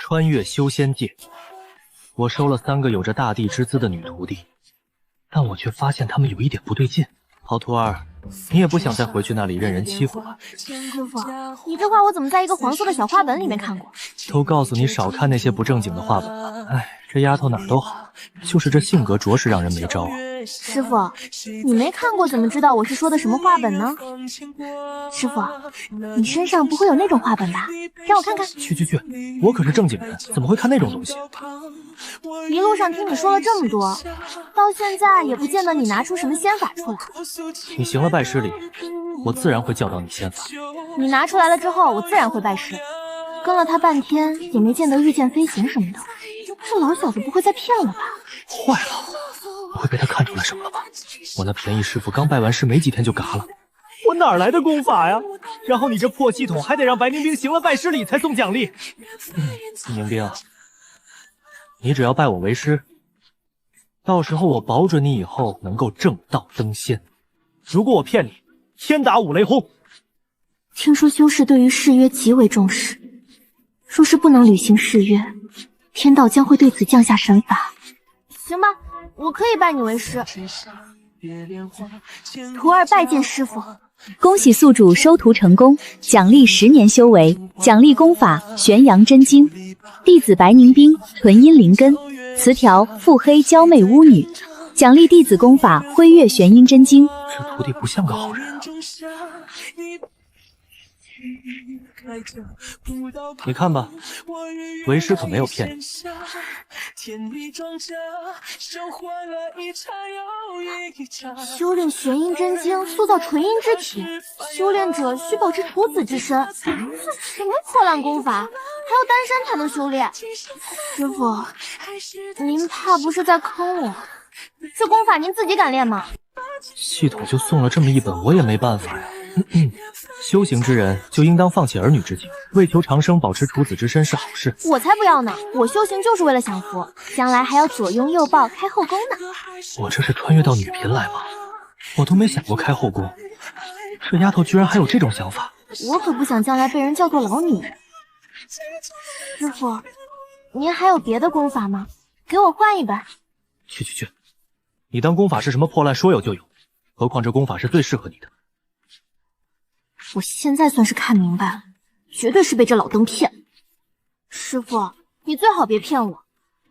穿越修仙界，我收了3个有着大地之姿的女徒弟，但我却发现她们有一点不对劲。好徒儿，你也不想再回去那里任人欺负吧？师傅，你这话我怎么在一个黄色的小画本里面看过？都告诉你少看那些不正经的画本了。哎，这丫头哪儿都好，就是这性格着实让人没招啊。师傅，你没看过怎么知道我是说的什么画本呢？师傅，你身上不会有那种画本吧？让我看看。去，我可是正经人，怎么会看那种东西？一路上听你说了这么多，到现在也不见得你拿出什么仙法出来。你行了拜师礼，我自然会教导你仙法。你拿出来了之后，我自然会拜师。跟了他半天，也没见得御剑飞行什么的，这老小子不会再骗我吧？坏了，不会被他看出来什么了吧？我那便宜师傅刚拜完师没几天就嘎了，我哪来的功法呀？然后你这破系统还得让白凝冰行了拜师礼才送奖励。凝冰，你只要拜我为师，到时候我保准你以后能够正道登仙。如果我骗你，天打五雷轰。听说修士对于誓约极为重视，若是不能履行誓约，天道将会对此降下神罚。行吧，我可以拜你为师。徒儿拜见师傅。恭喜宿主收徒成功，奖励10年修为，奖励功法玄阳真经，弟子白凝冰纯阴灵根，词条腹黑娇媚巫女，奖励弟子功法辉月玄阴真经。这徒弟不像个好人啊。你看吧，为师可没有骗你。修炼玄阴真经，塑造纯阴之体，修炼者需保持处子之身。这什么破烂功法？还要单身才能修炼？师傅，您怕不是在坑我？这功法您自己敢练吗？系统就送了这么一本，我也没办法呀。修行之人就应当放弃儿女之情，为求长生保持处子之身是好事。我才不要呢！我修行就是为了享福，将来还要左拥右抱开后宫呢。我这是穿越到女频来吗？我都没想过开后宫，这丫头居然还有这种想法。我可不想将来被人叫做老女人。师傅，您还有别的功法吗？给我换一本。去，你当功法是什么破烂，说有就有，何况这功法是最适合你的。我现在算是看明白了，绝对是被这老登骗了。师傅，你最好别骗我，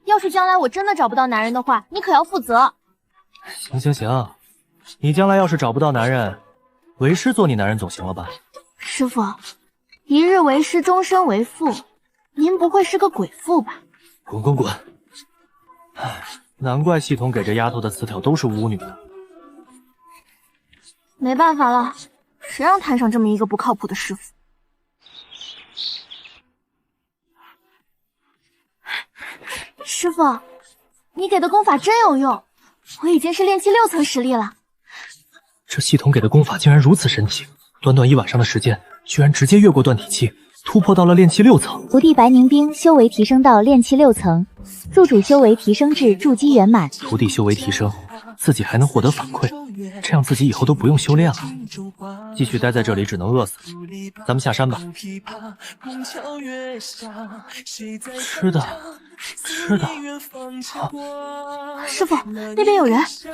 要是将来我真的找不到男人的话，你可要负责。行，你将来要是找不到男人，为师做你男人总行了吧？师傅，一日为师，终身为父，您不会是个鬼父吧？滚！唉，难怪系统给这丫头的词条都是巫女的。没办法了，谁让摊上这么一个不靠谱的师傅？师傅，你给的功法真有用，我已经是炼气6层实力了。这系统给的功法竟然如此神奇，短短1晚上的时间，居然直接越过断体期，突破到了炼气6层。徒弟白凝冰修为提升到炼气6层，助主修为提升至筑基圆满。徒弟修为提升，自己还能获得反馈，这样自己以后都不用修炼了。继续待在这里只能饿死，咱们下山吧。吃的。师傅，那边有人。师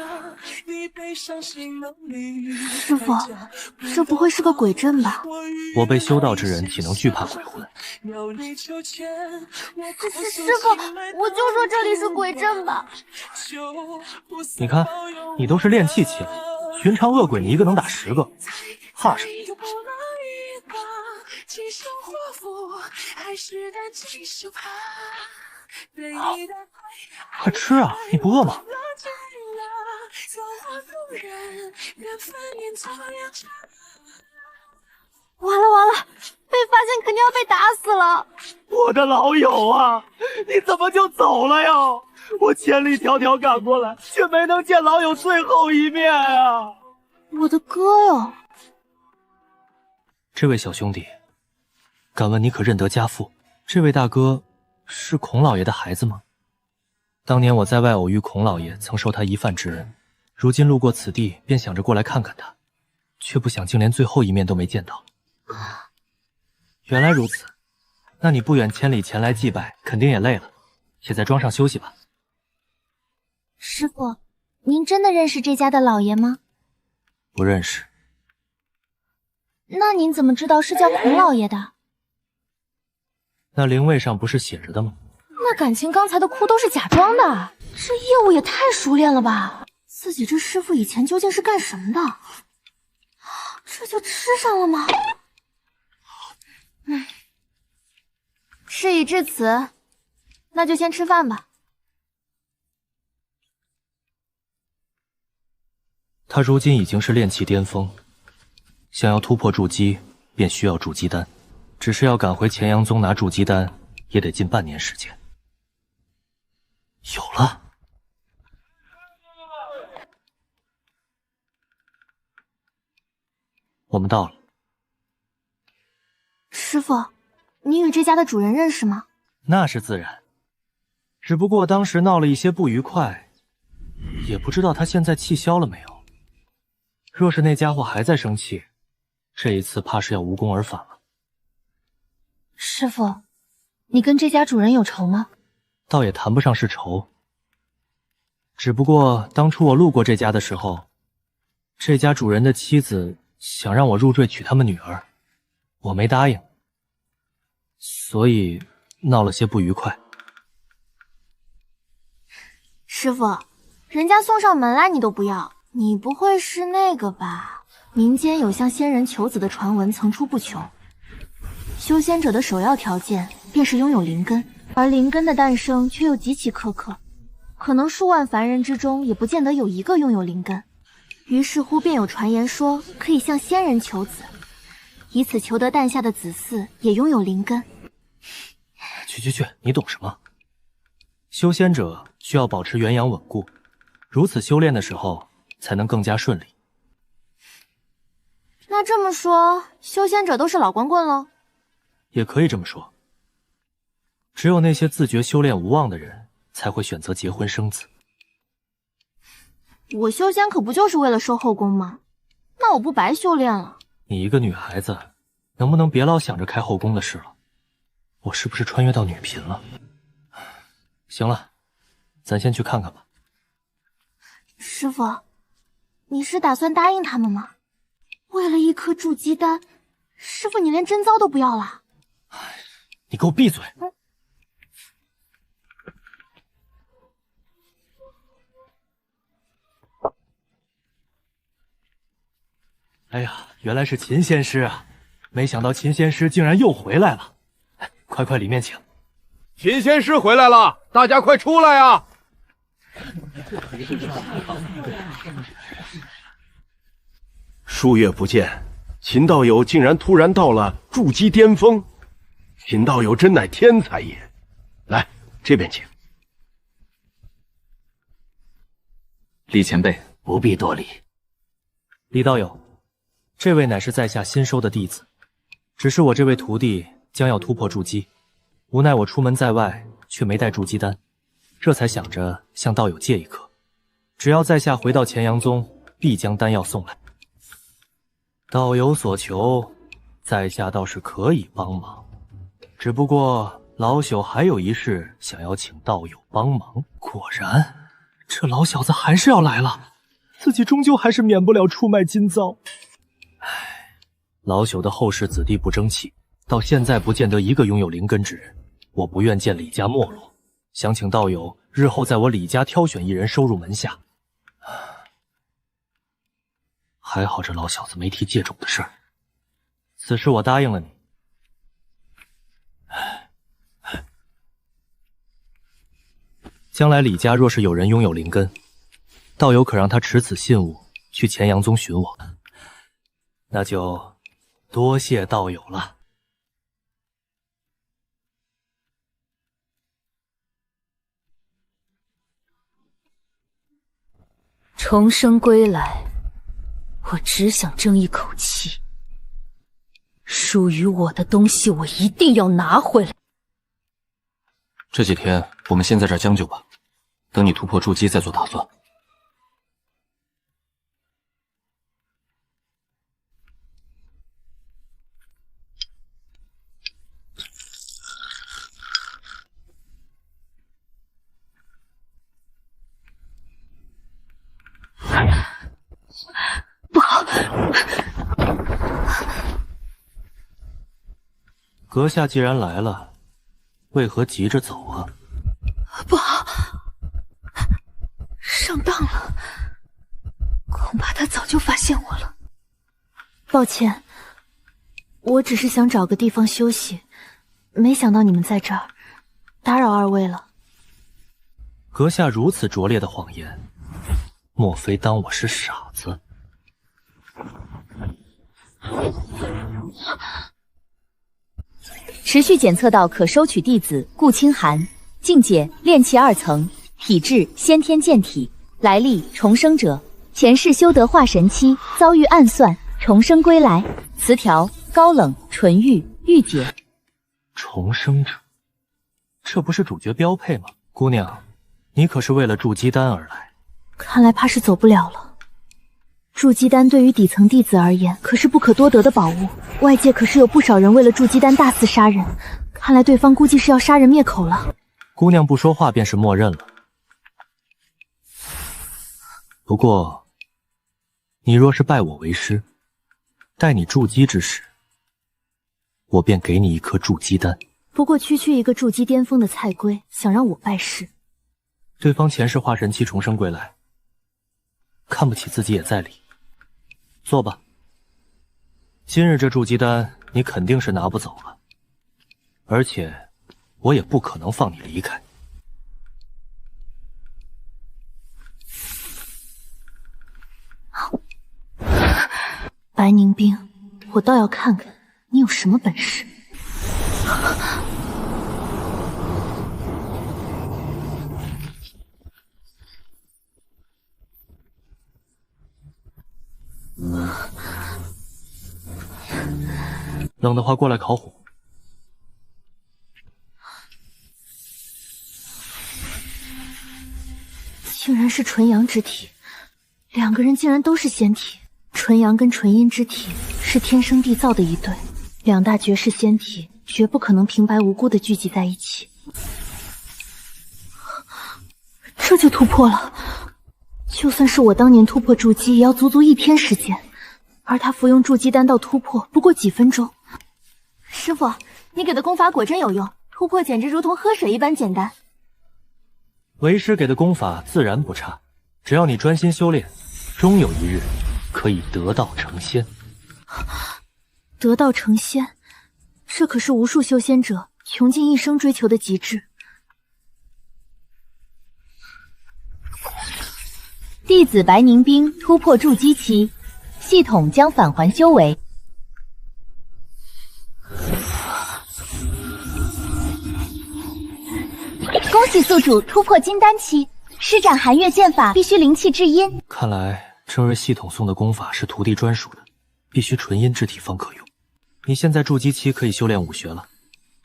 傅，这不会是个鬼阵吧？我辈修道之人岂能惧怕鬼魂？师傅，我就说这里是鬼阵吧。你看，你都是炼气期了，寻常恶鬼你一个能打10个，怕什么？快吃啊！你不饿吗？完了，被发现肯定要被打死了。我的老友啊，你怎么就走了呀？我千里迢迢赶过来，却没能见老友最后一面啊！我的哥哟！这位小兄弟，敢问你可认得家父？这位大哥是孔老爷的孩子吗？当年我在外偶遇孔老爷，曾受他一饭之恩，如今路过此地，便想着过来看看他，却不想竟连最后一面都没见到。原来如此，那你不远千里前来祭拜，肯定也累了，也在庄上休息吧。师傅，您真的认识这家的老爷吗？不认识。那您怎么知道是叫孔老爷的？那灵位上不是写着的吗？那感情刚才的哭都是假装的，这业务也太熟练了吧！自己这师傅以前究竟是干什么的？这就吃上了吗？事已至此，那就先吃饭吧。他如今已经是炼气巅峰，想要突破筑基，便需要筑基丹。只是要赶回乾阳宗拿筑基丹，也得近半年时间。有了，我们到了。师傅，你与这家的主人认识吗？那是自然，只不过当时闹了一些不愉快，也不知道他现在气消了没有。若是那家伙还在生气，这一次怕是要无功而返了。师傅，你跟这家主人有仇吗？倒也谈不上是仇，只不过当初我路过这家的时候，这家主人的妻子想让我入赘娶他们女儿，我没答应，所以闹了些不愉快。师傅，人家送上门来你都不要，你不会是那个吧？民间有向仙人求子的传闻层出不穷，修仙者的首要条件便是拥有灵根，而灵根的诞生却又极其苛刻，可能数万凡人之中也不见得有一个拥有灵根。于是乎便有传言说可以向仙人求子，以此求得诞下的子嗣也拥有灵根。去，你懂什么？修仙者需要保持元阳稳固，如此修炼的时候才能更加顺利。那这么说，修仙者都是老光棍喽？也可以这么说，只有那些自觉修炼无望的人才会选择结婚生子。我修仙可不就是为了收后宫吗？那我不白修炼了？你一个女孩子，能不能别老想着开后宫的事了？我是不是穿越到女频了？行了，咱先去看看吧。师傅，你是打算答应他们吗？为了一颗筑基丹，师傅你连贞操都不要了？你给我闭嘴！哎呀，原来是秦仙师啊！没想到秦仙师竟然又回来了，快里面请。秦仙师回来了，大家快出来啊！数月不见，秦道友竟然突然到了筑基巅峰，秦道友真乃天才也。来，这边请。李前辈不必多礼。李道友，这位乃是在下新收的弟子，只是我这位徒弟将要突破筑基，无奈我出门在外却没带筑基丹，这才想着向道友借一颗，只要在下回到乾阳宗，必将丹药送来。道友所求，在下倒是可以帮忙，只不过老朽还有一事想要请道友帮忙。果然，这老小子还是要来了，自己终究还是免不了出卖金遭。唉，老朽的后世子弟不争气，到现在不见得一个拥有灵根之人，我不愿见李家没落，想请道友日后在我李家挑选一人收入门下。还好这老小子没提借种的事儿，此事我答应了你。将来李家若是有人拥有灵根，道友可让他持此信物去乾阳宗寻我，那就多谢道友了。重生归来，我只想争一口气，属于我的东西我一定要拿回来。这几天我们先在这儿将就吧，等你突破筑基再做打算。不好！阁下既然来了，为何急着走啊？不好，上当了，恐怕他早就发现我了。抱歉，我只是想找个地方休息，没想到你们在这儿，打扰二位了。阁下如此拙劣的谎言，莫非当我是傻子？持续检测到可收取弟子顾清寒，境界炼气2层，体质先天健体，来历重生者，前世修得化神期，遭遇暗算，重生归来。词条高冷纯玉御姐。重生者，这不是主角标配吗？姑娘，你可是为了筑基丹而来，看来怕是走不了了。筑基丹对于底层弟子而言可是不可多得的宝物，外界可是有不少人为了筑基丹大肆杀人，看来对方估计是要杀人灭口了。姑娘不说话便是默认了。不过，你若是拜我为师，待你筑基之时，我便给你一颗筑基丹。不过区区一个筑基巅峰的菜龟，想让我拜师？对方前世化神期重生归来，看不起自己也在理。坐吧，今日这筑基丹你肯定是拿不走了，而且我也不可能放你离开。白凝冰，我倒要看看你有什么本事。冷的话过来烤火。竟然是纯阳之体，两个人竟然都是仙体。纯阳跟纯阴之体是天生地造的一对，两大绝世仙体绝不可能平白无故的聚集在一起。这就突破了，就算是我当年突破筑基，也要足足1天时间，而他服用筑基丹到突破不过几分钟。师傅，你给的功法果真有用，突破简直如同喝水一般简单。为师给的功法自然不差，只要你专心修炼，终有一日可以得道成仙。得道成仙，这可是无数修仙者穷尽一生追求的极致。弟子白凝冰突破筑基期，系统将返还修为。恭喜宿主突破金丹期，施展寒月剑法必须灵气至阴。看来正瑞系统送的功法是徒弟专属的，必须纯阴之体方可用。你现在筑基期可以修炼武学了，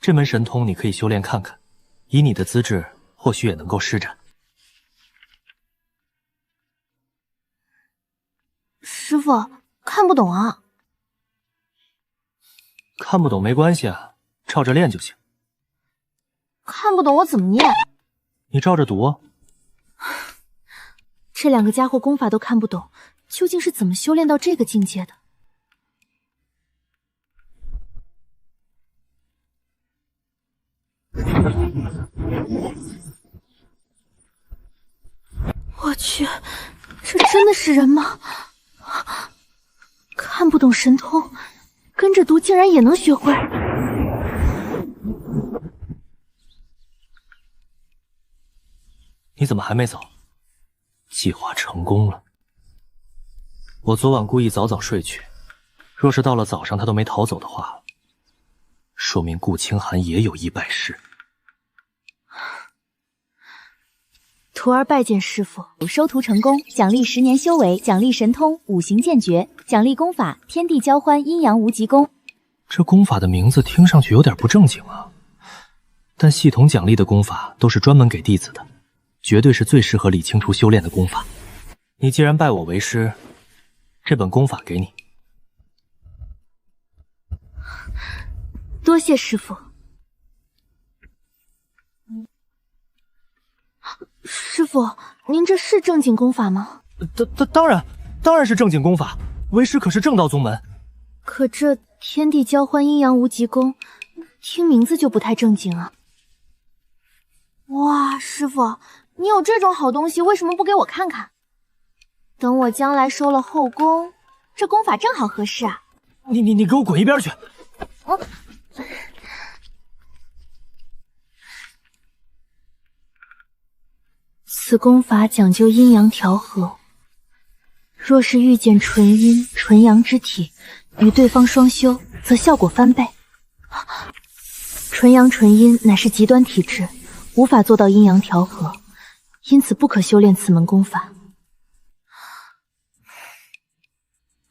这门神通你可以修炼看看，以你的资质或许也能够施展。师傅，看不懂啊。看不懂没关系啊，照着练就行。看不懂我怎么念？你照着读啊。这两个家伙功法都看不懂，究竟是怎么修炼到这个境界的？我去，这真的是人吗？看不懂神通，跟着读竟然也能学会。你怎么还没走？计划成功了。我昨晚故意早早睡去，若是到了早上他都没逃走的话，说明顾清寒也有意拜师。徒儿拜见师傅。收徒成功，奖励10年修为，奖励神通五行剑诀，奖励功法天地交欢阴阳无极功。这功法的名字听上去有点不正经啊，但系统奖励的功法都是专门给弟子的，绝对是最适合李青初修炼的功法。你既然拜我为师，这本功法给你。多谢师傅。师傅，您这是正经功法吗？当然是正经功法，为师可是正道宗门。可这天地交换阴阳无极功，听名字就不太正经啊。哇，师傅，你有这种好东西，为什么不给我看看？等我将来收了后宫，这功法正好合适啊。你给我滚一边去！此功法讲究阴阳调和，若是遇见纯阴纯阳之体，与对方双修，则效果翻倍。纯阳纯阴乃是极端体质，无法做到阴阳调和，因此不可修炼此门功法。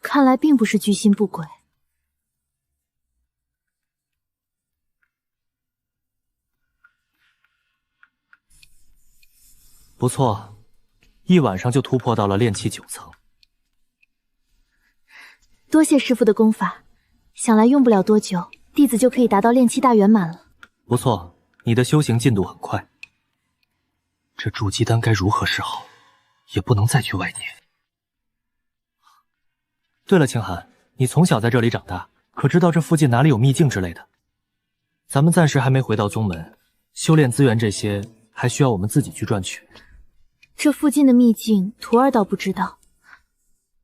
看来并不是居心不轨。不错，一晚上就突破到了炼气9层。多谢师傅的功法，想来用不了多久，弟子就可以达到炼气大圆满了。不错，你的修行进度很快。这筑基丹该如何是好？也不能再去外界。对了，清寒，你从小在这里长大，可知道这附近哪里有秘境之类的？咱们暂时还没回到宗门，修炼资源这些还需要我们自己去赚取。这附近的秘境，徒儿倒不知道。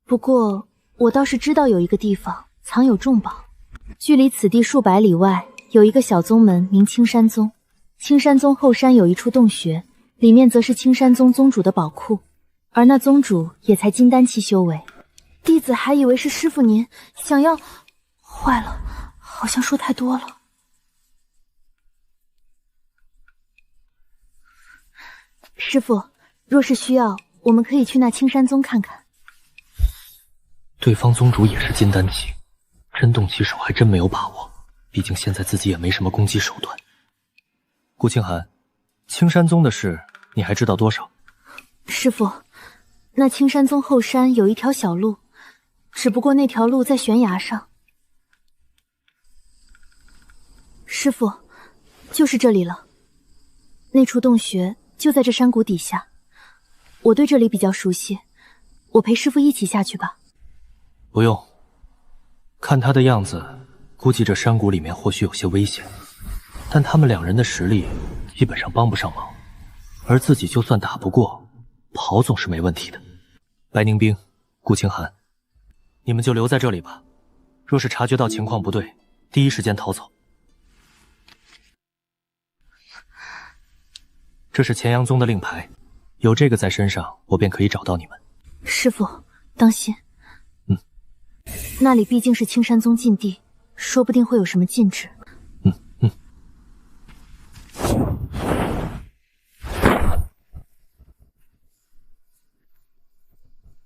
不过我倒是知道有一个地方藏有重宝，距离此地数百里外有一个小宗门，名青山宗。青山宗后山有一处洞穴，里面则是青山宗宗主的宝库，而那宗主也才金丹期修为。弟子还以为是师傅您想要……坏了，好像说太多了。师傅，若是需要，我们可以去那青山宗看看。对方宗主也是金丹期，真动其手还真没有把握，毕竟现在自己也没什么攻击手段。顾清寒，青山宗的事你还知道多少？师傅，那青山宗后山有一条小路，只不过那条路在悬崖上。师傅，就是这里了。那处洞穴就在这山谷底下，我对这里比较熟悉，我陪师傅一起下去吧。不用，看他的样子，估计这山谷里面或许有些危险，但他们两人的实力基本上帮不上忙，而自己就算打不过，跑总是没问题的。白凝冰、顾清寒，你们就留在这里吧，若是察觉到情况不对，第一时间逃走。这是乾阳宗的令牌，有这个在身上，我便可以找到你们。师傅，当心。那里毕竟是青山宗禁地，说不定会有什么禁制。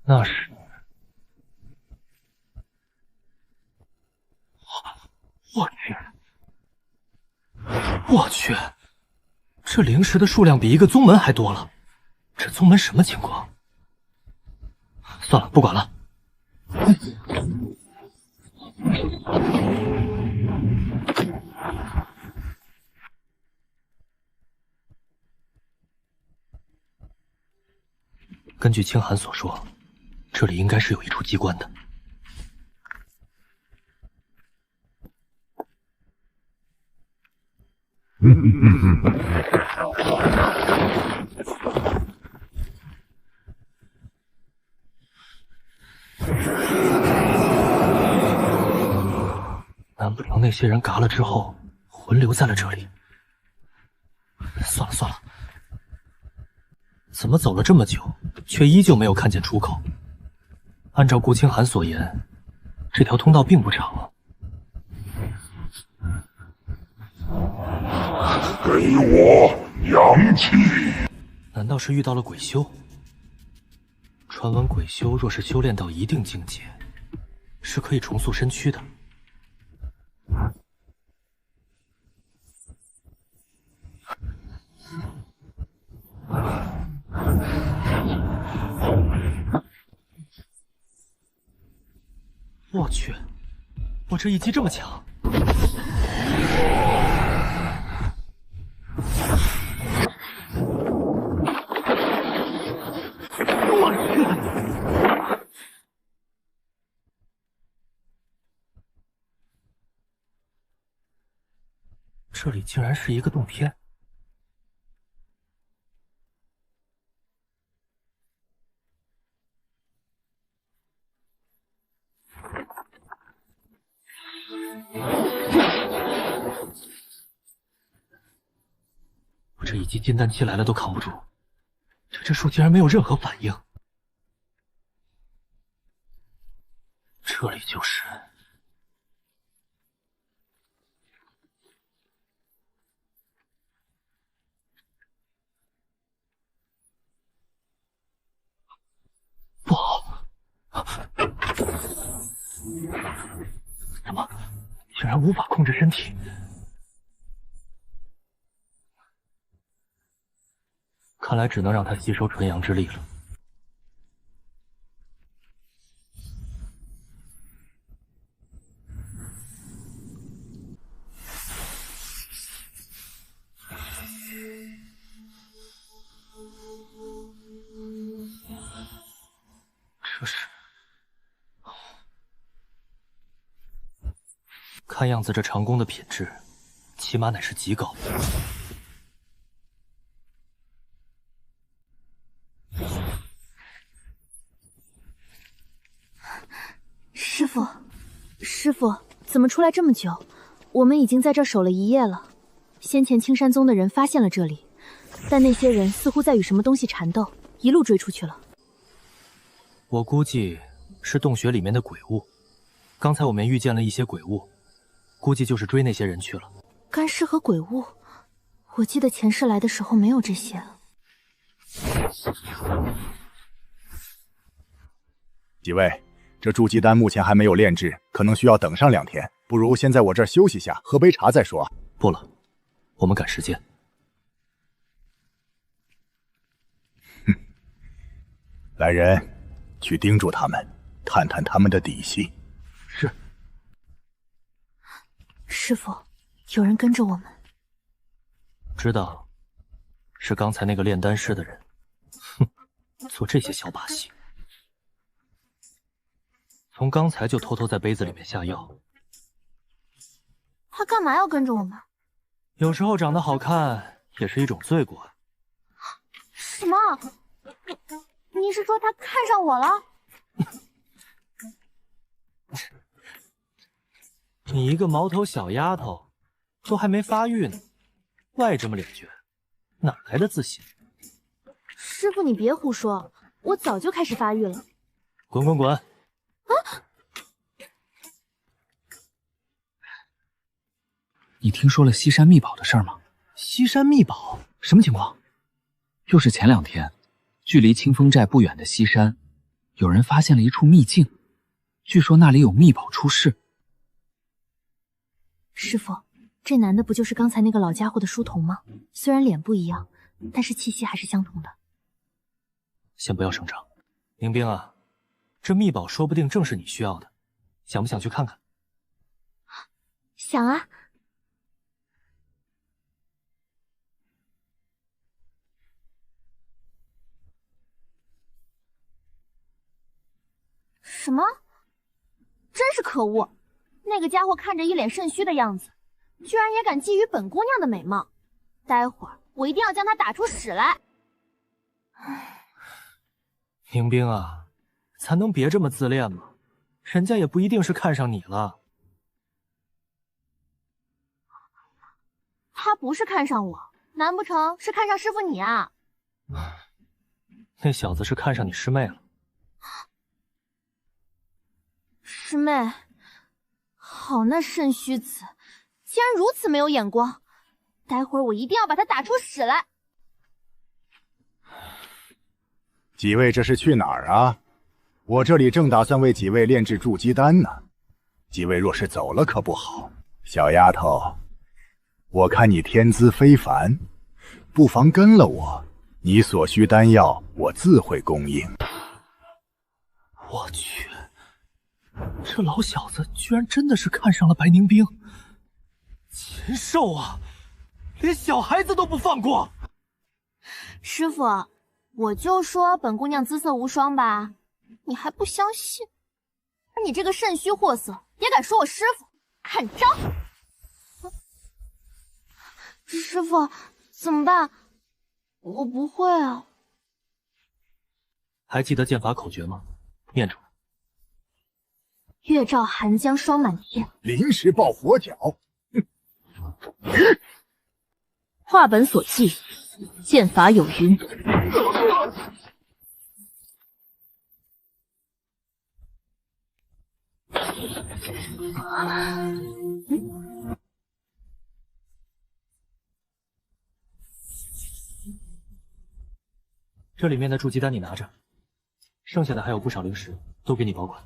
那是……我去！这灵石的数量比一个宗门还多了，这宗门什么情况？算了，不管了。根据清寒所说，这里应该是有一处机关的。难不成那些人嘎了之后魂留在了这里？算了算了，怎么走了这么久，却依旧没有看见出口？按照顾清寒所言，这条通道并不长啊。给我阳气！难道是遇到了鬼修？传闻鬼修若是修炼到一定境界，是可以重塑身躯的。我去，我这一击这么强！我去，这里竟然是一个洞天。我这一击金丹期来了都扛不住，这树竟然没有任何反应。这里就是。不好！怎么竟然无法控制身体？看来只能让他吸收纯阳之力了。这是……看样子这长弓的品质，起码乃是极高。师傅，怎么出来这么久？我们已经在这守了一夜了。先前青山宗的人发现了这里，但那些人似乎在与什么东西缠斗，一路追出去了。我估计是洞穴里面的鬼物。刚才我们遇见了一些鬼物，估计就是追那些人去了。干尸和鬼物，我记得前世来的时候没有这些。几位，这筑基丹目前还没有炼制，可能需要等上2天，不如先在我这儿休息下，喝杯茶再说。不了，我们赶时间。来人，去盯住他们，探探他们的底细。是。师傅，有人跟着我们。知道，是刚才那个炼丹师的人。哼，做这些小把戏。从刚才就偷偷在杯子里面下药。他干嘛要跟着我们？有时候长得好看也是一种罪过。什么？你是说他看上我了？你一个毛头小丫头，都还没发育呢，外这么脸倔，哪来的自信？师傅，你别胡说，我早就开始发育了。滚滚滚！你听说了西山秘宝的事儿吗？西山秘宝什么情况？就是前2天，距离清风寨不远的西山，有人发现了一处秘境，据说那里有秘宝出世。师傅，这男的不就是刚才那个老家伙的书童吗？虽然脸不一样，但是气息还是相同的。先不要声张，宁冰啊，这秘宝说不定正是你需要的，想不想去看看？想啊。什么？真是可恶！那个家伙看着一脸肾虚的样子，居然也敢觊觎本姑娘的美貌。待会儿我一定要将他打出屎来！宁冰啊，咱能别这么自恋吗？人家也不一定是看上你了。他不是看上我，难不成是看上师傅你啊？那小子是看上你师妹了。师妹，好那肾虚子，竟然如此没有眼光！待会儿我一定要把他打出屎来！几位这是去哪儿啊？我这里正打算为几位炼制筑基丹呢。几位若是走了可不好。小丫头，我看你天资非凡，不妨跟了我，你所需丹药我自会供应。我去，这老小子居然真的是看上了白凝冰，禽兽啊，连小孩子都不放过！师傅，我就说本姑娘姿色无双吧，你还不相信？你这个肾虚货色，也敢说我师傅？看招！师傅，怎么办？我不会啊。还记得剑法口诀吗？念出来。月照寒江霜满天，临时抱佛脚。画本所记，剑法有云：这里面的筑基丹你拿着，剩下的还有不少零食，都给你保管。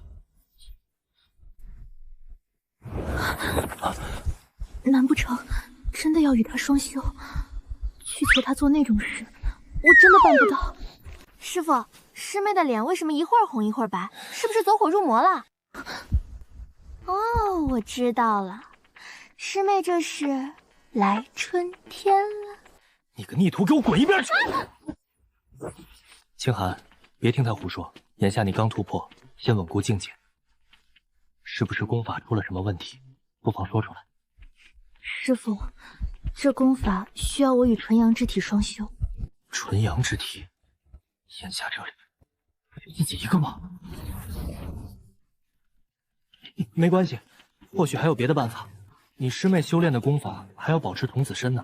难不成真的要与他双修？去求他做那种事，我真的办不到。师傅，师妹的脸为什么一会儿红一会儿白？是不是走火入魔了？哦，我知道了，师妹这是来春天了。你个逆徒，给我滚一边去！清寒，别听他胡说。眼下你刚突破，先稳固境界。是不是功法出了什么问题？不妨说出来。师傅，这功法需要我与纯阳之体双修。纯阳之体？眼下这里就自己一个吗？没关系，或许还有别的办法。你师妹修炼的功法还要保持童子身呢。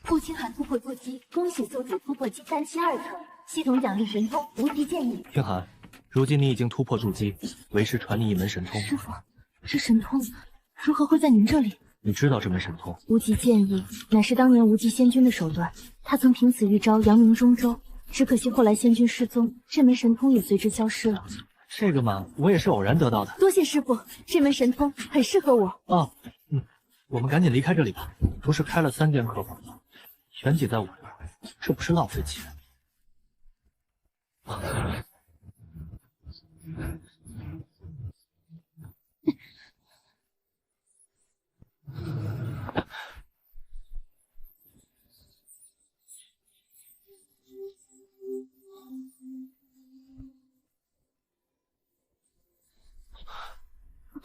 顾清寒突破筑基，恭喜宿主突破基3期2层，系统奖励神通无极剑意。清寒，如今你已经突破筑基，为师传你一门神通。师傅，这神通如何会在您这里？你知道这门神通？无极剑意乃是当年无极仙君的手段，他曾凭此一招扬名中州，只可惜后来仙君失踪，这门神通也随之消失了。这个嘛，我也是偶然得到的。多谢师傅，这门神通很适合我。我们赶紧离开这里吧。不是开了3间客房吗？全挤在我这儿，这不是浪费钱？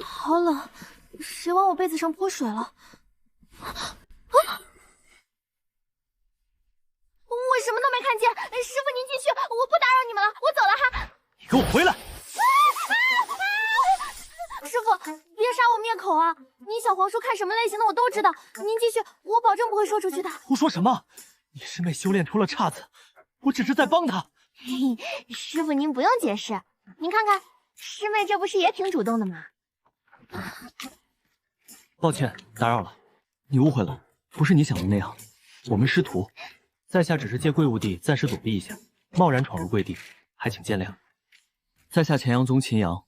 好冷，谁往我被子上泼水了？我什么都没看见，师傅您继续，我不打扰你们了，我走了哈。你给我回来！师傅，别杀我灭口啊！你小黄书看什么类型的我都知道，您继续，我保证不会说出去的。胡说什么？你师妹修炼出了岔子，我只是在帮她。嘿嘿，师傅您不用解释，您看看，师妹这不是也挺主动的吗？抱歉，打扰了。你误会了，不是你想的那样。我们师徒，在下只是借贵务地暂时躲避一下，贸然闯入贵地，还请见谅。在下乾阳宗秦阳，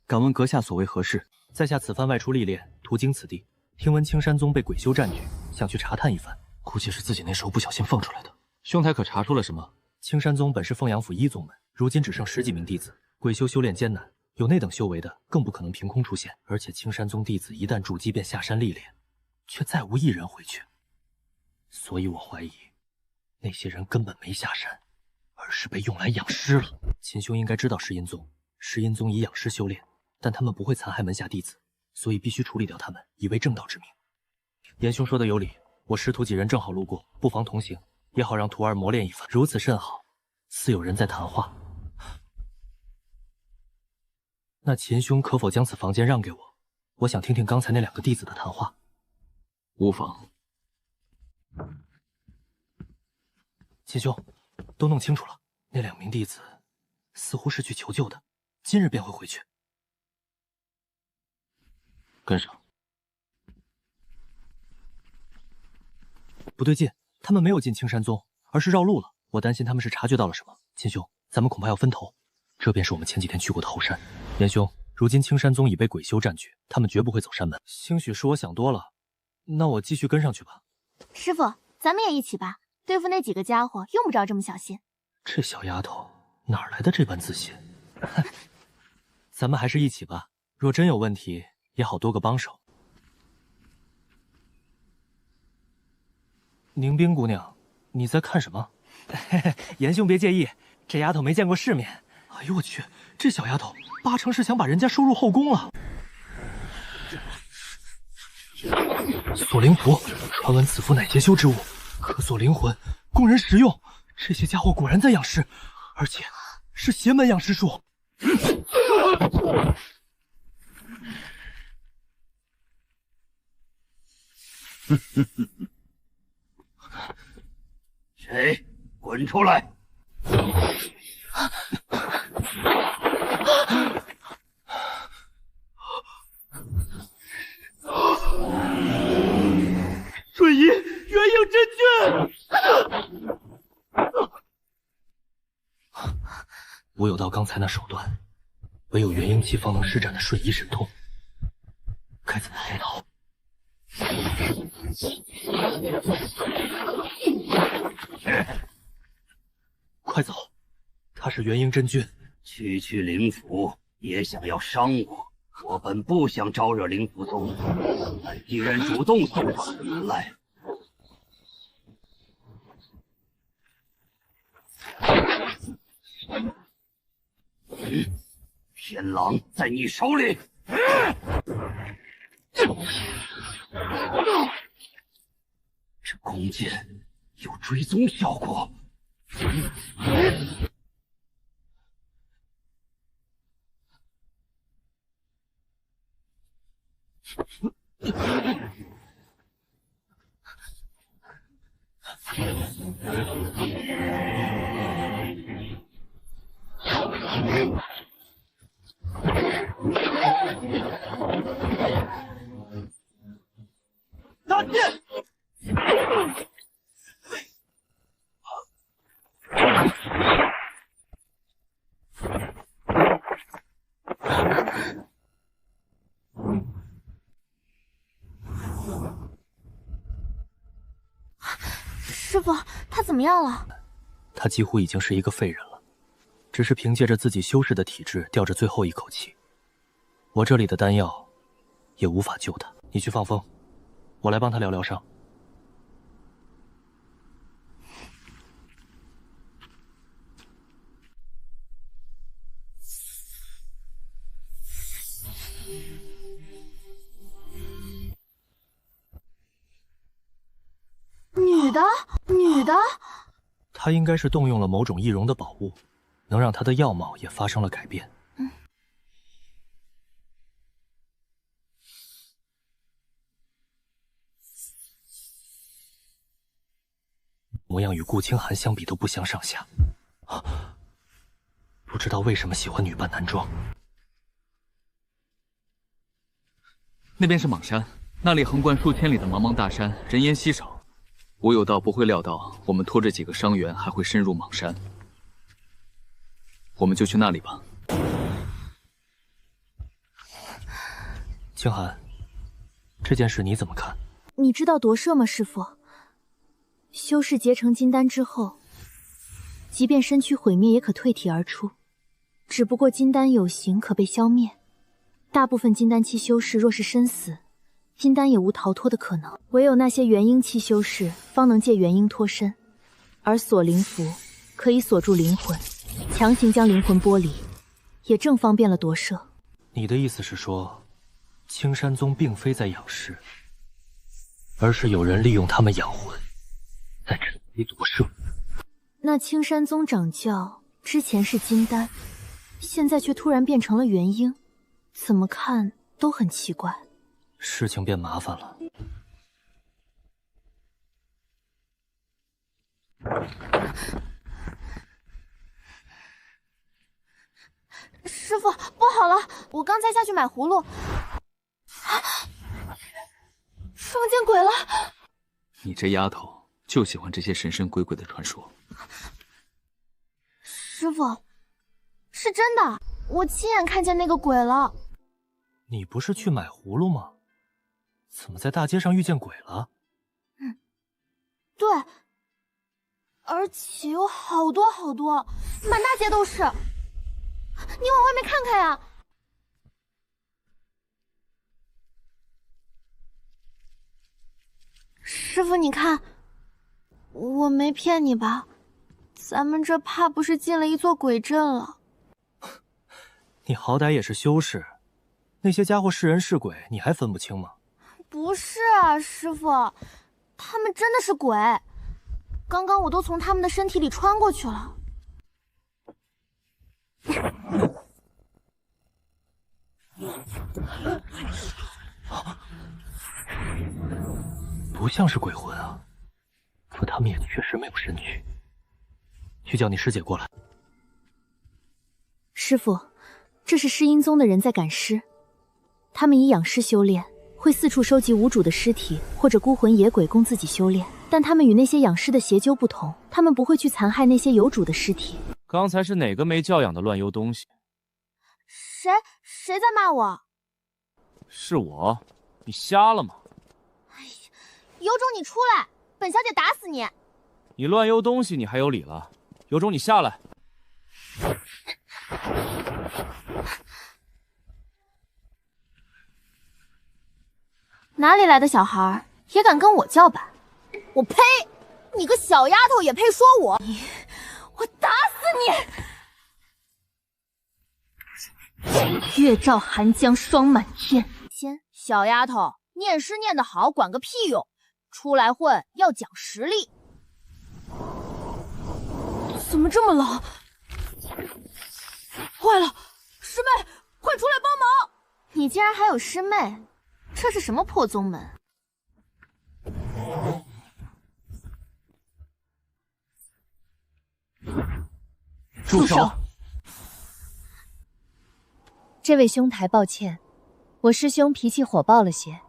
敢问阁下所为何事？在下此番外出历练，途经此地，听闻青山宗被鬼修占据，想去查探一番。估计是自己那时候不小心放出来的。兄台可查出了什么？青山宗本是凤阳府一宗门，如今只剩10几名弟子，鬼修修炼艰难，有那等修为的更不可能凭空出现。而且青山宗弟子一旦筑基便下山历练，却再无一人回去。所以我怀疑，那些人根本没下山，而是被用来养尸了。秦兄应该知道石阴宗，石阴宗以养尸修炼，但他们不会残害门下弟子，所以必须处理掉他们，以为正道之名。严兄说的有理，我师徒几人正好路过，不妨同行，也好让徒儿磨练一番。如此甚好，似有人在谈话。那秦兄可否将此房间让给我？我想听听刚才那2个弟子的谈话。无妨。秦兄，都弄清楚了，那2名弟子似乎是去求救的，今日便会回去。跟上。不对劲，他们没有进青山宗，而是绕路了。我担心他们是察觉到了什么。秦兄，咱们恐怕要分头。这便是我们前几天去过的后山。严兄，如今青山宗已被鬼修占据，他们绝不会走山门。兴许是我想多了，那我继续跟上去吧。师傅，咱们也一起吧，对付那几个家伙用不着这么小心。这小丫头哪来的这般自信？咱们还是一起吧，若真有问题，也好多个帮手。宁冰姑娘，你在看什么？严兄别介意，这丫头没见过世面。哎呦我去，这小丫头8成是想把人家收入后宫了。锁灵符，传闻此符乃劫修之物，可锁灵魂，供人食用。这些家伙果然在养尸，而且是邪门养尸术。谁？滚出来！水银，元婴真君！我有道刚才那手段，唯有元婴期方能施展的瞬移神通，该怎么开导？快走！他是元婴真君。区灵府也想要伤我，我本不想招惹灵府宗，但既然主动送上门来，天狼在你手里。这弓箭有追踪效果。大剑！师傅，他怎么样了？他几乎已经是一个废人了，只是凭借着自己修士的体质吊着最后一口气。我这里的丹药也无法救他，你去放风，我来帮他疗疗伤。女的，他应该是动用了某种易容的宝物，能让他的样貌也发生了改变。模样与顾清寒相比都不相上下，不知道为什么喜欢女扮男装。那边是蟒山，那里横贯数千里的茫茫大山，人烟稀少。吴有道不会料到我们拖着几个伤员还会深入蟒山，我们就去那里吧。清寒，这件事你怎么看？你知道夺舍吗，师父？修士结成金丹之后，即便身躯毁灭，也可退体而出。只不过金丹有形，可被消灭。大部分金丹期修士若是身死，金丹也无逃脱的可能，唯有那些元婴期修士方能借元婴脱身，而锁灵符可以锁住灵魂，强行将灵魂剥离，也正方便了夺舍。你的意思是说，青山宗并非在养尸，而是有人利用他们养魂，在趁机夺舍。那青山宗掌教之前是金丹，现在却突然变成了元婴，怎么看都很奇怪。事情变麻烦了。师傅，不好了，我刚才下去买葫芦，撞见鬼了！你这丫头就喜欢这些神神鬼鬼的传说。师傅，是真的，我亲眼看见那个鬼了。你不是去买葫芦吗？怎么在大街上遇见鬼了？对，而且有好多好多，满大街都是。你往外面看看呀！师傅，你看，我没骗你吧？咱们这怕不是进了一座鬼阵了。你好歹也是修士，那些家伙是人是鬼，你还分不清吗？不是啊，师傅，他们真的是鬼。刚刚我都从他们的身体里穿过去了。不像是鬼魂啊，可他们也确实没有身躯。去叫你师姐过来。师傅，这是尸阴宗的人在赶尸，他们以养尸修炼，会四处收集无主的尸体或者孤魂野鬼供自己修炼。但他们与那些养尸的邪究不同，他们不会去残害那些有主的尸体。刚才是哪个没教养的乱邮东西？谁在骂我？是我，你瞎了吗？哎呀，有种你出来，本小姐打死你！你乱邮东西，你还有理了？有种你下来！哪里来的小孩，也敢跟我叫板？我呸！你个小丫头也配说我？我打死你！月照寒江霜满天。小丫头，念诗念得好，管个屁用！出来混要讲实力。怎么这么冷？坏了，师妹，快出来帮忙！你竟然还有师妹，这是什么破宗门？住手！这位兄台，抱歉，我师兄脾气火爆了些，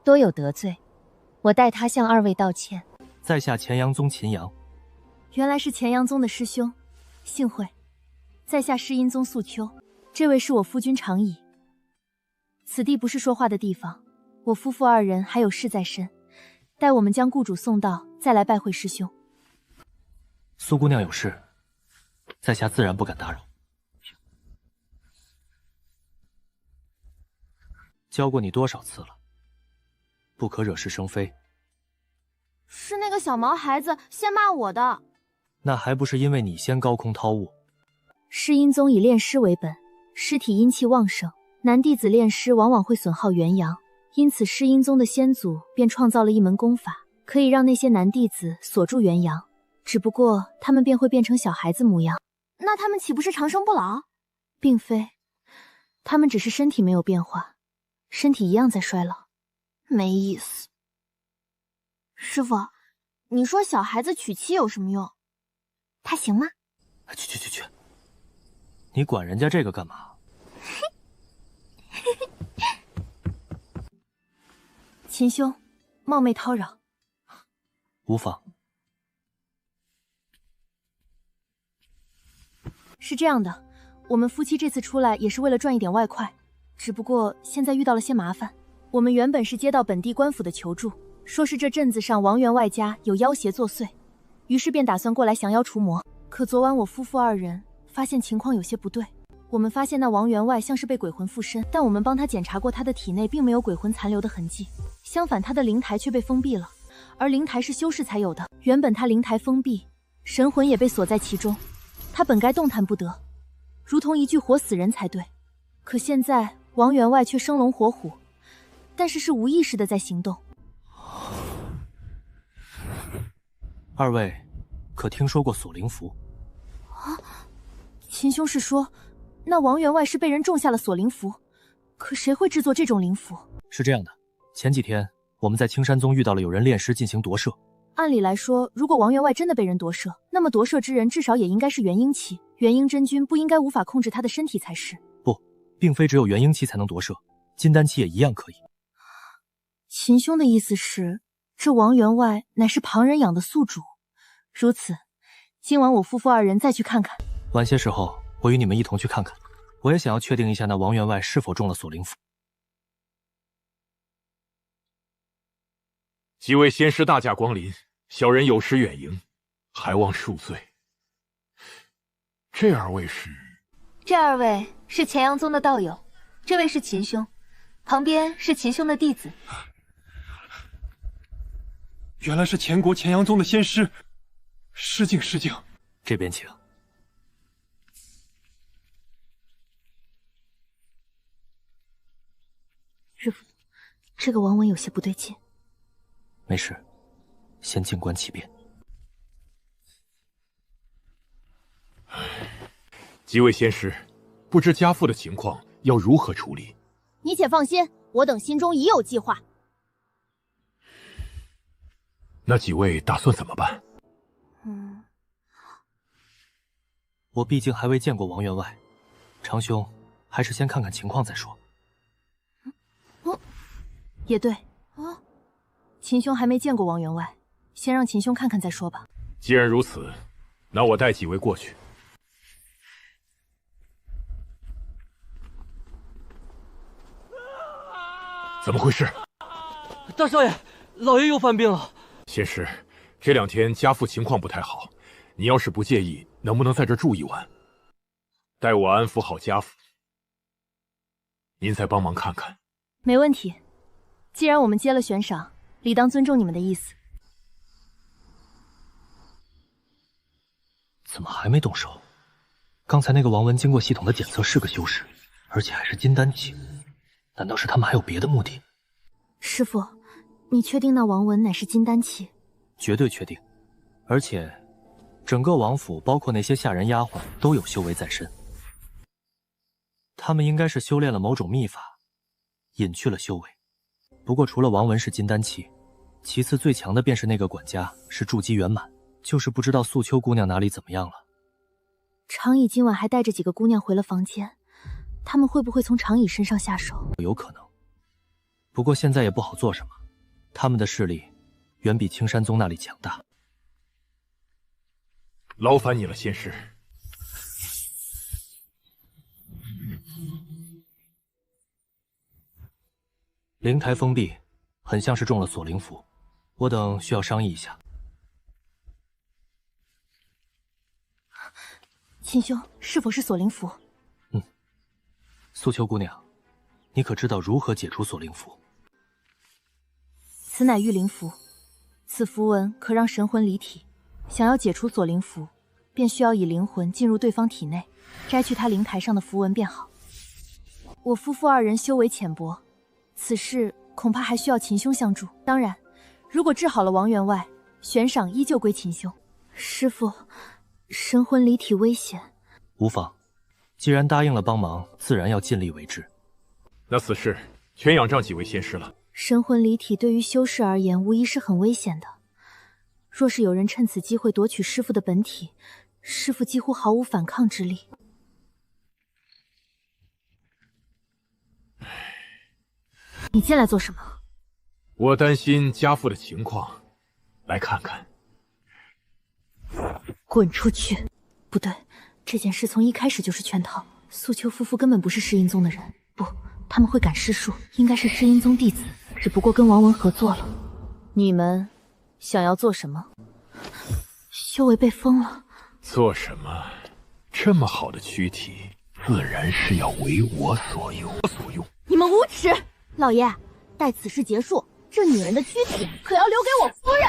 多有得罪，我代他向二位道歉。在下乾阳宗秦阳。原来是乾阳宗的师兄，幸会。在下尸阴宗素秋，这位是我夫君长乙。此地不是说话的地方，我夫妇二人还有事在身，待我们将雇主送到，再来拜会师兄。苏姑娘有事，在下自然不敢打扰。教过你多少次了，不可惹是生非。是那个小毛孩子先骂我的。那还不是因为你先高空掏物？尸阴宗以炼尸为本，尸体阴气旺盛，男弟子炼尸往往会损耗元阳，因此尸阴宗的先祖便创造了一门功法，可以让那些男弟子锁住元阳，只不过他们便会变成小孩子模样。那他们岂不是长生不老？并非，他们只是身体没有变化，身体一样在衰老。没意思。师傅，你说小孩子娶妻有什么用？他行吗？去！你管人家这个干嘛？秦兄，冒昧叨扰。无妨。是这样的，我们夫妻这次出来也是为了赚一点外快，只不过现在遇到了些麻烦。我们原本是接到本地官府的求助，说是这镇子上王员外家有妖邪作祟，于是便打算过来降妖除魔。可昨晚我夫妇二人发现情况有些不对，我们发现那王员外像是被鬼魂附身，但我们帮他检查过，他的体内并没有鬼魂残留的痕迹，相反他的灵台却被封闭了，而灵台是修士才有的，原本他灵台封闭，神魂也被锁在其中，他本该动弹不得，如同一具活死人才对。可现在王员外却生龙活虎，但是无意识的在行动。二位可听说过锁灵符？啊，秦兄是说那王员外是被人种下了锁灵符，可谁会制作这种灵符？是这样的，前几天我们在青山宗遇到了有人炼尸进行夺舍。按理来说，如果王员外真的被人夺舍，那么夺舍之人至少也应该是元婴期，元婴真君不应该无法控制他的身体才是。不，并非只有元婴期才能夺舍，金丹期也一样可以。秦兄的意思是，这王员外乃是旁人养的宿主，如此，今晚我夫妇二人再去看看。晚些时候，我与你们一同去看看。我也想要确定一下那王员外是否中了锁灵符。几位仙师大驾光临，小人有失远迎，还望恕罪。这二位是？这二位是乾阳宗的道友，这位是秦兄，旁边是秦兄的弟子。原来是前国乾阳宗的仙师，失敬失敬。这边请。师父，这个王文有些不对劲。没事，先静观其变。几位仙师，不知家父的情况要如何处理？你且放心，我等心中已有计划。那几位打算怎么办？我毕竟还未见过王员外，长兄还是先看看情况再说。也对啊，秦兄还没见过王员外，先让秦兄看看再说吧。既然如此，那我带几位过去。怎么回事？大少爷，老爷又犯病了。仙师，这2天家父情况不太好，你要是不介意，能不能在这住一晚，待我安抚好家父，您再帮忙看看。没问题，既然我们接了悬赏，理当尊重你们的意思。怎么还没动手？刚才那个王文经过系统的检测是个修士，而且还是金丹期，难道是他们还有别的目的？师父，你确定那王文乃是金丹期？绝对确定，而且整个王府，包括那些下人丫鬟，都有修为在身。他们应该是修炼了某种秘法，隐去了修为。不过除了王文是金丹期，其次最强的便是那个管家，是筑基圆满。就是不知道素秋姑娘哪里怎么样了。长乙今晚还带着几个姑娘回了房间，他们会不会从长乙身上下手？有可能，不过现在也不好做什么，他们的势力远比青山宗那里强大。劳烦你了，仙师。灵台封闭，很像是中了锁灵符，我等需要商议一下。秦兄，是否是锁灵符？素秋姑娘，你可知道如何解除锁灵符？此乃御灵符，此符文可让神魂离体。想要解除锁灵符，便需要以灵魂进入对方体内，摘去他灵台上的符文便好。我夫妇2人修为浅薄，此事恐怕还需要秦兄相助。当然，如果治好了王员外，悬赏依旧归秦兄。师父，神魂离体危险。无妨，既然答应了帮忙，自然要尽力为之。那此事全仰仗几位仙师了。神魂离体对于修士而言，无疑是很危险的。若是有人趁此机会夺取师父的本体，师父几乎毫无反抗之力。你进来做什么？我担心家父的情况，来看看。滚出去！不对，这件事从一开始就是圈套。素秋夫妇根本不是世音宗的人，不，他们会赶尸术，应该是知音宗弟子，只不过跟王文合作了。你们想要做什么？修为被封了。做什么？这么好的躯体，自然是要为我所用。你们无耻！老爷，待此事结束，这女人的躯体可要留给我夫人。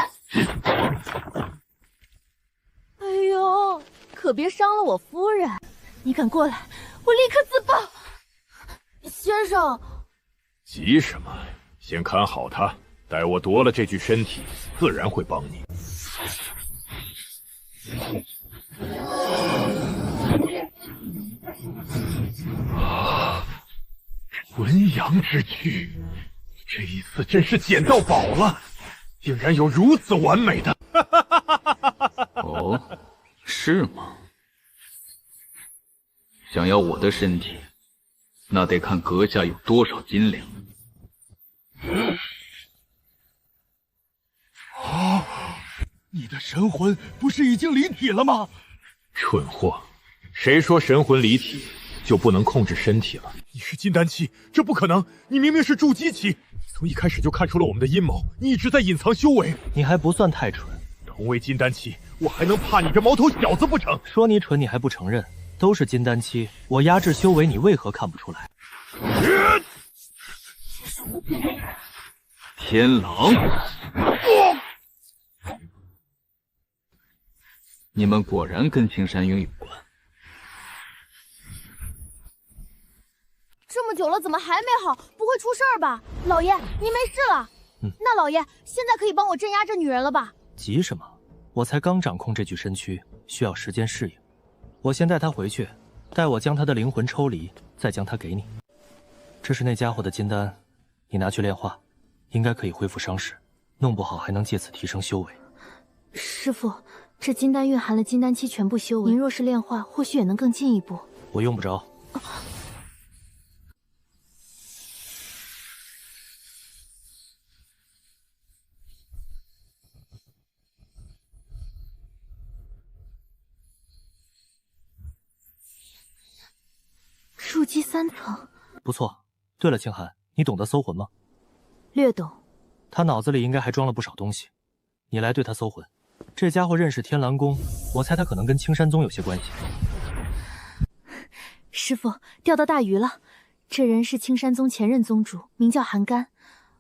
哎呦，可别伤了我夫人！你敢过来，我立刻自爆！先生，急什么？先看好他，待我夺了这具身体，自然会帮你。纯阳之躯，这一次真是捡到宝了，竟然有如此完美的。哦，是吗？想要我的身体，那得看阁下有多少斤两。啊！你的神魂不是已经离体了吗？蠢货，谁说神魂离体就不能控制身体了？你是金丹期，这不可能！你明明是筑基期，从一开始就看出了我们的阴谋，你一直在隐藏修为。你还不算太蠢，同为金丹期，我还能怕你这毛头小子不成？说你蠢，你还不承认？都是金丹期，我压制修为，你为何看不出来？天狼，你们果然跟青山鹰有关。这么久了，怎么还没好？不会出事儿吧？老爷，您没事了？那老爷现在可以帮我镇压这女人了吧？急什么？我才刚掌控这具身躯，需要时间适应。我先带她回去，待我将她的灵魂抽离，再将她给你。这是那家伙的金丹，你拿去炼化，应该可以恢复伤势，弄不好还能借此提升修为。师傅，这金丹蕴含了金丹期全部修为，您若是炼化，或许也能更进一步。我用不着。筑基3层，不错。对了，清寒，你懂得搜魂吗？略懂。他脑子里应该还装了不少东西，你来对他搜魂。这家伙认识天蓝宫，我猜他可能跟青山宗有些关系。师傅，钓到大鱼了。这人是青山宗前任宗主，名叫韩干，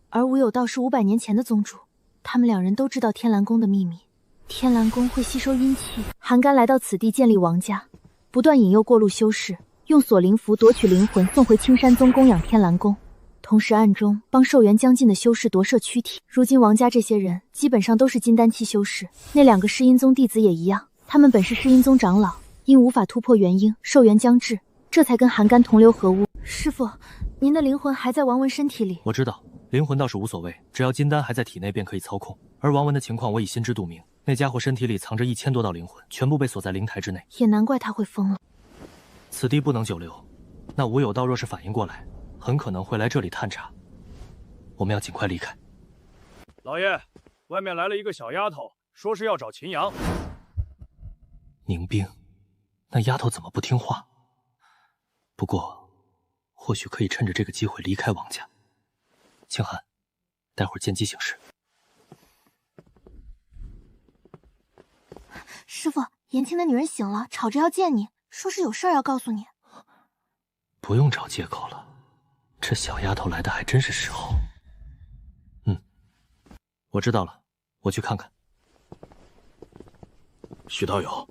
而吴有道是500年前的宗主。他们2人都知道天蓝宫的秘密。天蓝宫会吸收阴气，韩干来到此地建立王家，不断引诱过路修士，用锁灵符夺取灵魂送回青山宗供养天蓝宫，同时暗中帮寿元将近的修士夺摄躯体。如今王家这些人基本上都是金丹期修士，那2个世阴宗弟子也一样，他们本是世阴宗长老，因无法突破元婴，寿元将至，这才跟韩干同流合污。师傅，您的灵魂还在王文身体里。我知道，灵魂倒是无所谓，只要金丹还在体内便可以操控。而王文的情况我已心知肚明，那家伙身体里藏着1000多道灵魂，全部被锁在灵台之内。也难怪他会疯了。此地不能久留，那吴有道若是反应过来，很可能会来这里探查。我们要尽快离开。老爷，外面来了一个小丫头，说是要找秦阳。宁冰，那丫头怎么不听话？不过，或许可以趁着这个机会离开王家。清寒，待会儿见机行事。师傅，延庆的女人醒了，吵着要见你，说是有事儿要告诉你。不用找借口了，这小丫头来的还真是时候。我知道了，我去看看。许道友，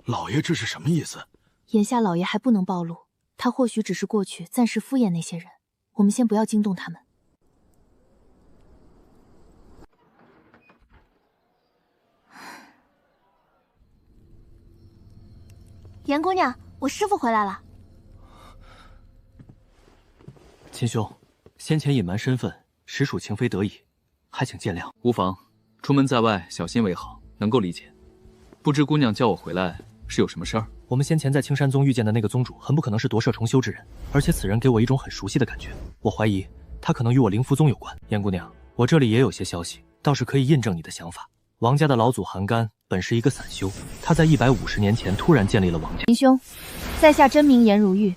老爷这是什么意思？眼下老爷还不能暴露，他或许只是过去暂时敷衍那些人，我们先不要惊动他们。严姑娘，我师傅回来了。秦兄，先前隐瞒身份，实属情非得已，还请见谅。无妨，出门在外小心为好，能够理解。不知姑娘叫我回来是有什么事儿？我们先前在青山宗遇见的那个宗主，很不可能是夺舍重修之人，而且此人给我一种很熟悉的感觉，我怀疑他可能与我灵符宗有关。严姑娘，我这里也有些消息，倒是可以印证你的想法。王家的老祖韩干本是一个散修，他在150年前突然建立了王家。秦兄，在下真名颜如玉。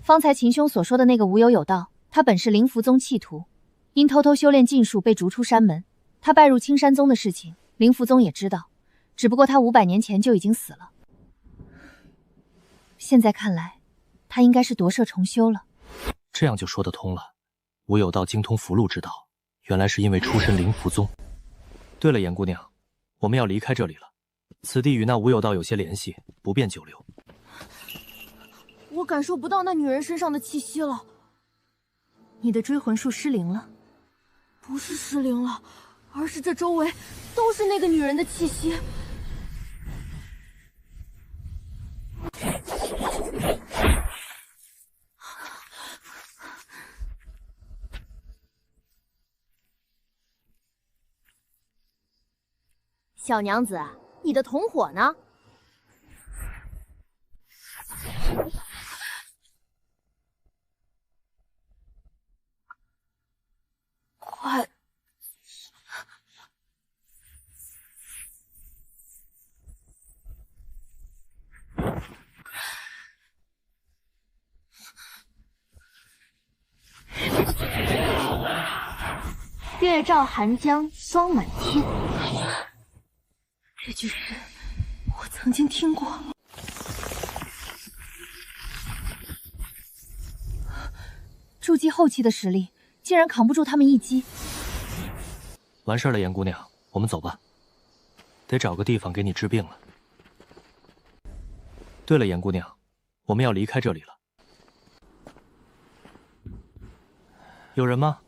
方才秦兄所说的那个无有有道，他本是灵符宗弃徒，因偷偷修炼禁术被逐出山门。他拜入青山宗的事情，灵符宗也知道，只不过他500年前就已经死了。现在看来，他应该是夺舍重修了。这样就说得通了。无有道精通符箓之道，原来是因为出身灵符宗。对了，严姑娘，我们要离开这里了。此地与那无有道有些联系，不便久留。我感受不到那女人身上的气息了。你的追魂术失灵了？不是失灵了，而是这周围都是那个女人的气息。小娘子，你的同伙呢？快！月照寒江霜满天。这句诗我曾经听过。筑基后期的实力，竟然扛不住他们一击。完事了，严姑娘，我们走吧。得找个地方给你治病了。对了，严姑娘，我们要离开这里了。有人吗？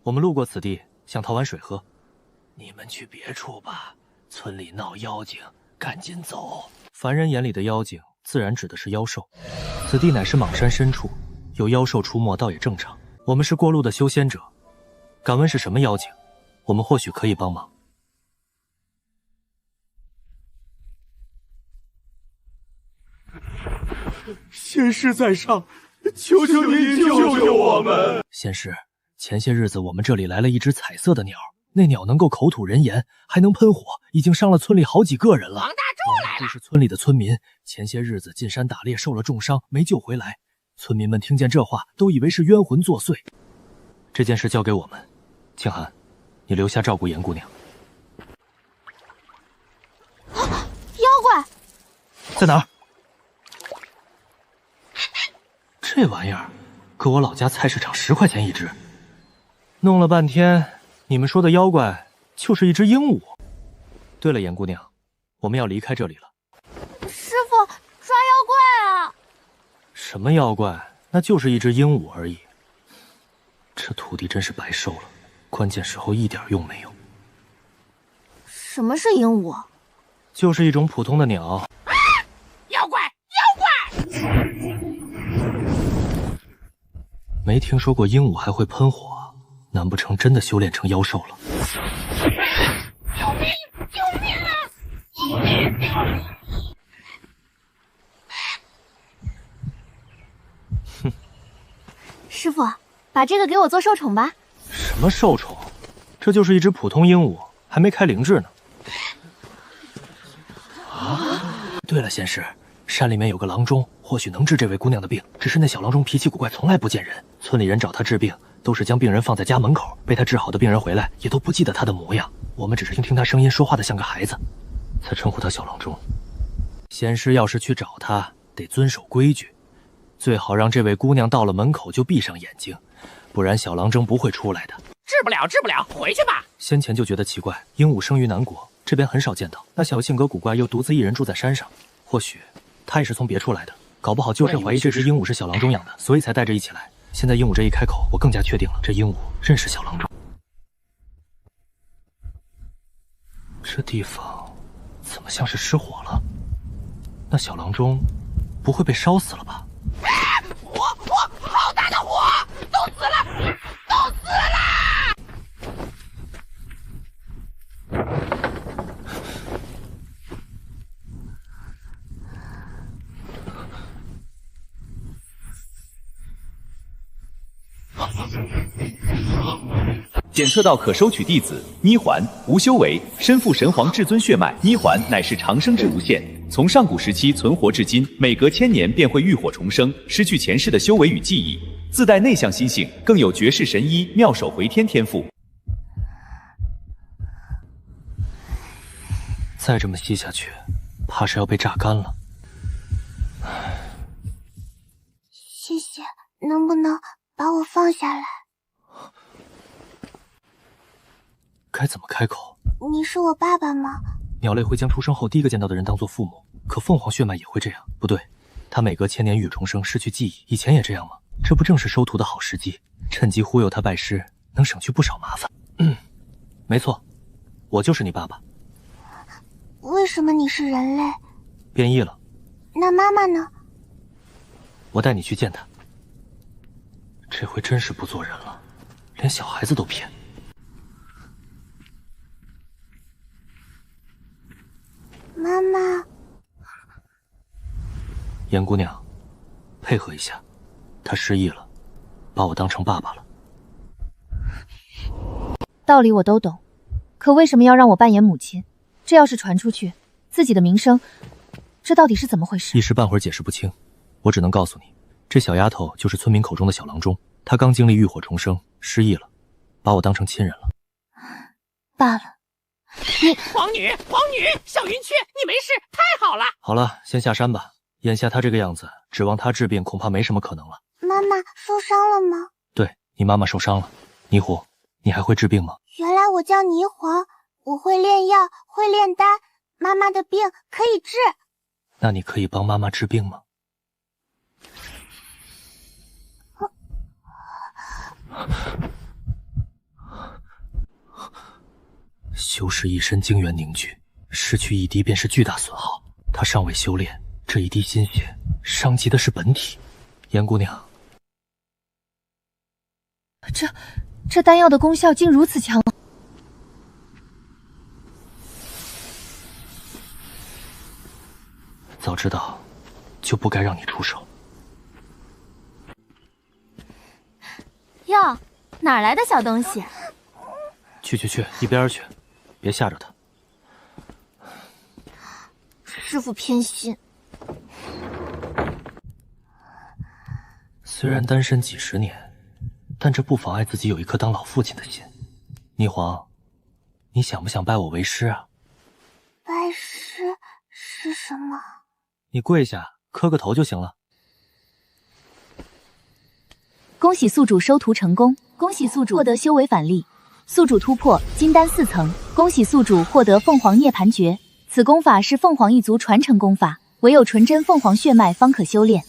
我们路过此地，想讨碗水喝。你们去别处吧，村里闹妖精，赶紧走。凡人眼里的妖精，自然指的是妖兽。此地乃是莽山深处，有妖兽出没倒也正常。我们是过路的修仙者，敢问是什么妖精？我们或许可以帮忙。仙师在上，求求您救救我们！仙师，前些日子我们这里来了一只彩色的鸟，那鸟能够口吐人言，还能喷火，已经伤了村里好几个人了。王大柱来了！这是村里的村民，前些日子进山打猎受了重伤，没救回来。村民们听见这话，都以为是冤魂作祟。这件事交给我们，清寒，你留下照顾严姑娘。妖怪在哪儿？这玩意儿，搁我老家菜市场10块钱一只。弄了半天，你们说的妖怪就是一只鹦鹉。对了，严姑娘，我们要离开这里了。师傅，抓妖怪啊！什么妖怪？那就是一只鹦鹉而已。这徒弟真是白收了，关键时候一点用没有。什么是鹦鹉？就是一种普通的鸟。妖怪！妖怪！没听说过鹦鹉还会喷火，难不成真的修炼成妖兽了？救命！救命啊！哼！师傅，把这个给我做兽宠吧。什么兽宠？这就是一只普通鹦鹉，还没开灵智呢。对了，仙师，山里面有个郎中，或许能治这位姑娘的病。只是那小郎中脾气古怪，从来不见人。村里人找他治病，都是将病人放在家门口，被他治好的病人回来，也都不记得他的模样。我们只是听他声音，说话的像个孩子，才称呼他小郎中。仙师要是去找他，得遵守规矩，最好让这位姑娘到了门口就闭上眼睛，不然小郎中不会出来的。治不了，治不了，回去吧。先前就觉得奇怪，鹦鹉生于南国，这边很少见到。那小性格古怪又独自一人住在山上，或许他也是从别处来的，搞不好就是怀疑这只鹦鹉是小郎中养的，所以才带着一起来。现在鹦鹉这一开口，我更加确定了，这鹦鹉认识小郎中。这地方怎么像是失火了？那小郎中不会被烧死了吧？火！好大的火！都死了！都死了！检测到可收取弟子妮环、无修为，身负神皇至尊血脉。妮环乃是长生之无限，从上古时期存活至今，每隔1000年便会浴火重生，失去前世的修为与记忆，自带内向心性，更有绝世神医妙手回天天赋。再这么吸下去，怕是要被榨干了。谢谢，能不能把我放下来？该怎么开口？你是我爸爸吗？鸟类会将出生后第一个见到的人当作父母，可凤凰血脉也会这样。不对，它每隔1000年浴重生，失去记忆，以前也这样吗？这不正是收徒的好时机，趁机忽悠他拜师，能省去不少麻烦。没错，我就是你爸爸。为什么你是人类？变异了。那妈妈呢？我带你去见她。这回真是不做人了，连小孩子都骗。妈妈，严姑娘，配合一下，她失忆了，把我当成爸爸了。道理我都懂，可为什么要让我扮演母亲？这要是传出去，自己的名声，这到底是怎么回事？一时半会儿解释不清，我只能告诉你，这小丫头就是村民口中的小郎中，她刚经历浴火重生，失忆了，把我当成亲人了。罢了。皇女，小云雀，你没事，太好了。好了，先下山吧。眼下她这个样子，指望她治病恐怕没什么可能了。妈妈受伤了吗？对，你妈妈受伤了。霓狐，你还会治病吗？原来我叫霓凰，我会炼药，会炼丹，妈妈的病可以治。那你可以帮妈妈治病吗？修士一身精元凝聚，失去一滴便是巨大损耗。他尚未修炼，这一滴心血伤及的是本体。严姑娘，这丹药的功效竟如此强。早知道，就不该让你出手。哟，哪来的小东西？去，一边去，别吓着他。师父偏心。虽然单身几十年，但这不妨碍自己有一颗当老父亲的心。霓凰，你想不想拜我为师啊？拜师是什么？你跪下磕个头就行了。恭喜宿主收徒成功，恭喜宿主获得修为反例，宿主突破金丹4层，恭喜宿主获得凤凰涅槃诀。此功法是凤凰一族传承功法，唯有纯真凤凰血脉方可修炼。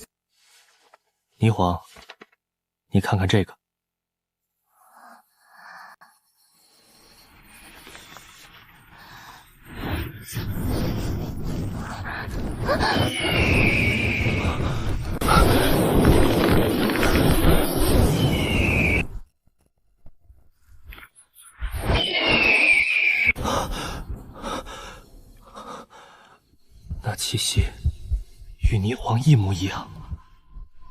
霓凰，你看看这个。那气息与霓凰一模一样，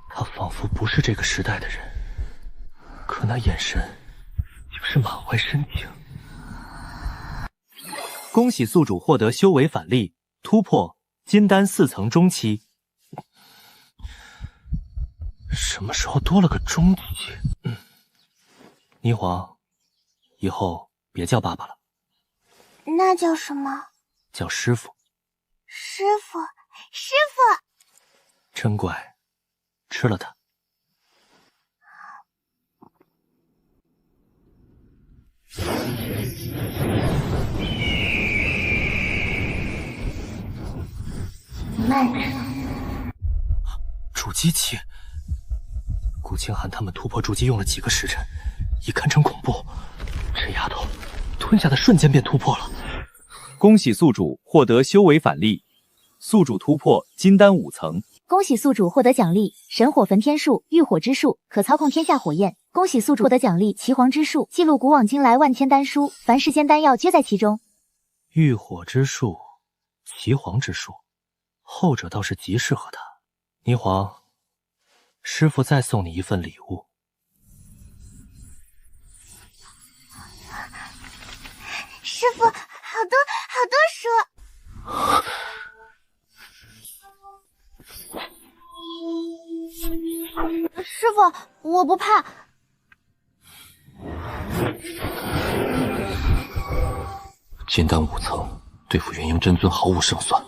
他仿佛不是这个时代的人，可那眼神竟是满怀深情。恭喜宿主获得修为反例，突破金丹4层中期。什么时候多了个中期？霓凰，以后别叫爸爸了，那叫什么？叫师傅。师傅，真乖，吃了它。慢着。筑基期，顾清寒他们突破筑基用了几个时辰，已堪称恐怖。这丫头吞下的瞬间便突破了。恭喜宿主获得修为反例，宿主突破金丹5层。恭喜宿主获得奖励神火焚天术、浴火之术，可操控天下火焰。恭喜宿主获得奖励岐黄之术，记录古往今来万千丹书，凡世间丹药皆在其中。浴火之术、岐黄之术，后者倒是极适合他。霓凰，师父再送你一份礼物。师父，好多书。师父，我不怕。金丹5层对付元婴真尊毫无胜算。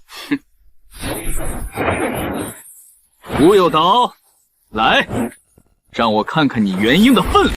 哼！吴有岛，来，让我看看你元婴的分量。